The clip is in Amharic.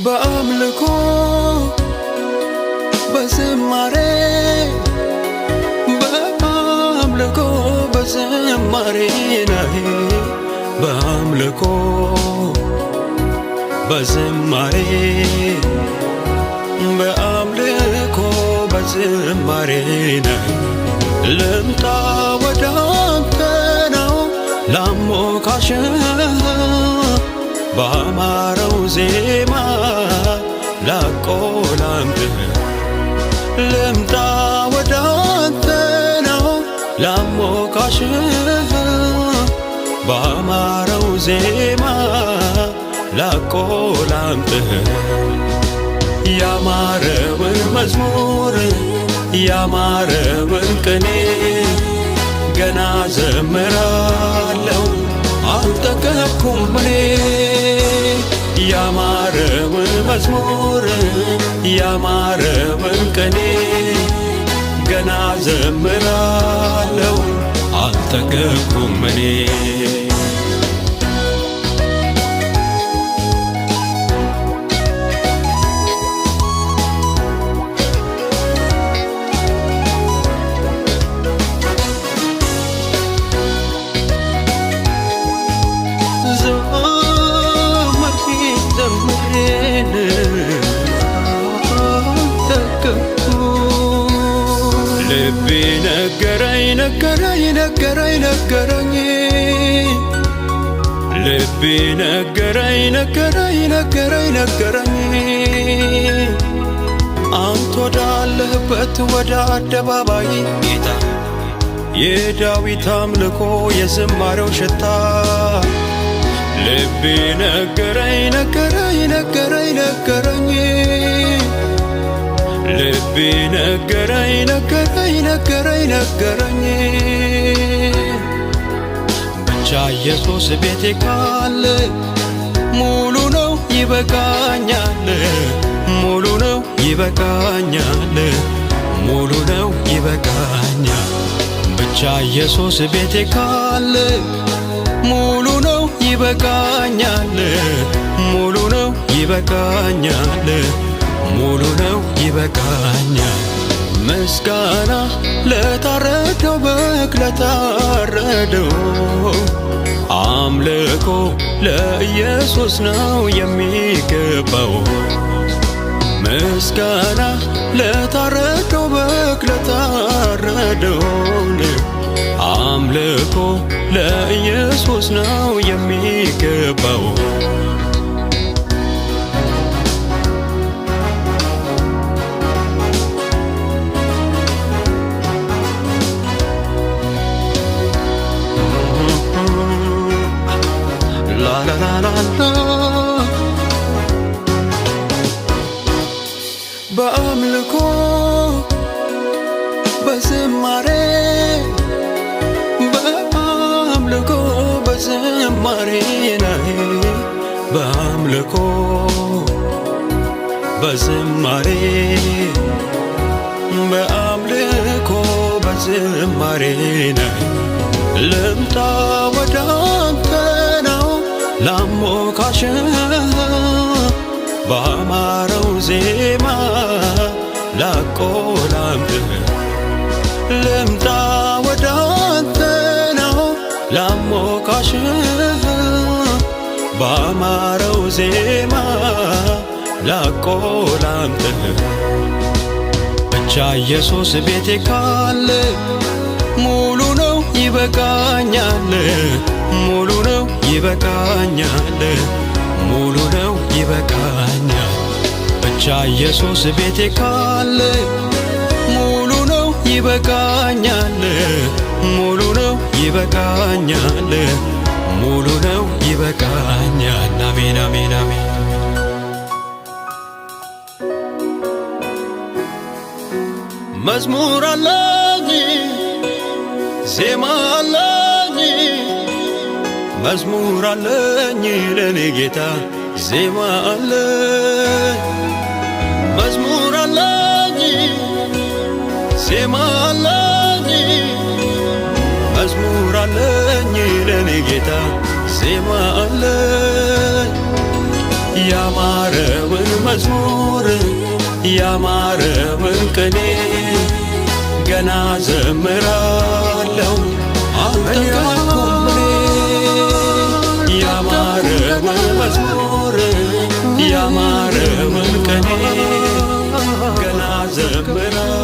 በአምልኮ በዝማሬ በአምልኮ በዝማሬ ነህ በአምልኮ በዝማሬ በአምልኮ በዝማሬ ነህ ልምጣ ወደ አንተ ነው ላሞካሽህ ባማረው ዜማ ላቆላምጥህ ልምጣ ወደ አንተ ነው ላሞካሽህ ባማረው ዜማ ላቆላምጥህ ያማረውን መዝሙር ያማረውን ቅኔ ገና ዘምራለሁ አልጠገብኩም እኔ ያማረውን መዝሙር ያማረውን ቅኔ ገና ዘምራለሁ አልጠገብኩም እኔ ልቤ ነገረኝ ነገረኝ ነገረኝ ነገረኝ ልቤ ነገረኝ ነገረኝ ነገረኝ ነገረኝ አንተ ወዳለህበት ወደ አደባባይ ጌታ የዳዊት አምልኮ የዝማሬው ሽታ ልቤ ነገረኝ ነገረኝ ነገረኝ ነገረኝ ልቤ ነገረኝ ነገረኝ ነገረኝ ነገረኝ ብቻ ኢየሱስ ቤቴ ካለ ሙሉ ነው ይበቃኛል ሙሉ ነው ይበቃኛል ሙሉ ነው ይበቃኛል ብቻ ኢየሱስ ቤቴ ካለ ሙሉ ነው ይበቃኛል ሙሉ ነው ይበቃኛል ሙሉ ነው ይበቃኛል ምስጋና ለታረደው በግ ለታረደው አምልኮ ለኢየሱስ ነው የሚገባው ምስጋና ለታረደው በግ ለታረደው አምልኮ ለኢየሱስ ነው የሚገባው በአምልኮ በዝማሬ በአምልኮ በዝማሬ ነህ በአምልኮ በዝማሬ በአምልኮ በዝማሬ ነህ ልምጣ ወደ አንተ ነው ላሞካሽህ ባማረው ዜማ ላቆላምጥህ ልምጣ ወደ አንተ ነው ላሞካሽህ ባማረው ዜማ ላቆላምጥህ ብቻ ኢየሱስ ቤቴ ካለ ሙሉ ነው ይበቃኛል ሙሉ ነው ይበቃኛል ሙሉ ነው ይበቃኛል ብቻ ኢየሱስ ቤቴ ካለ ሙሉ ነው ይበቃኛል ሙሉ ነው ይበቃኛል ሙሉ ነው ይበቃኛል አሜን አሜን አሜን መዝሙር አለኝ ዜማ አለኝ መዝሙር አለኝ ለኔ ጌታ ዜማ አለኝ መዝሙር አለኝ ዜማ አለኝ መዝሙር አለኝ ለኔ ጌታ ዜማ አለኝ ያማረውን መዝሙር ያማረውን ቅኔ ገና ዘምራለሁ አልጠገብኩም እኔ። ያማረውን መዝሙር ያማረውን ቅኔ ገና ዘምራለሁ